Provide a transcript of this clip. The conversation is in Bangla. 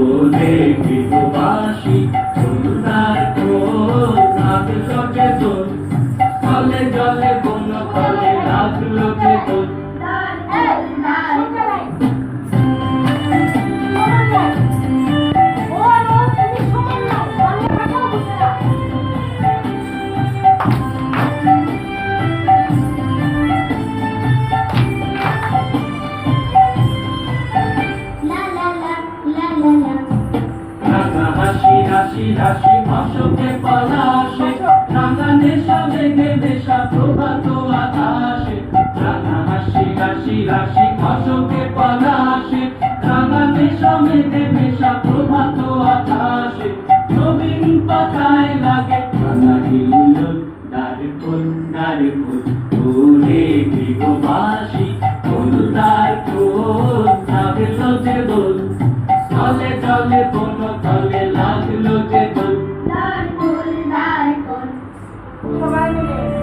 দোলে গৃহবাসী দোলনার দোল নাচে সবে দোল তলে জলে বন্য তলে লাগলো যে দোল হাসি হাসি হাসি অশোকে পলাশে রাঙা নেশা ভেঙে নেশা প্রভাত আকাশে রাঙা হাসি হাসি হাসি অশোকে পলাশে রাঙা নেশা ভেঙে নেশা প্রভাত আকাশে নবীন পাতায় লাগে রাঙা হিল্লোল দাঁড়ে ফুল দোলে গৃহবাসী দোলনার দোল নাচলো যে দোল তলে তলে বন্য তলে লাগলো যে দোল সবাই মিলে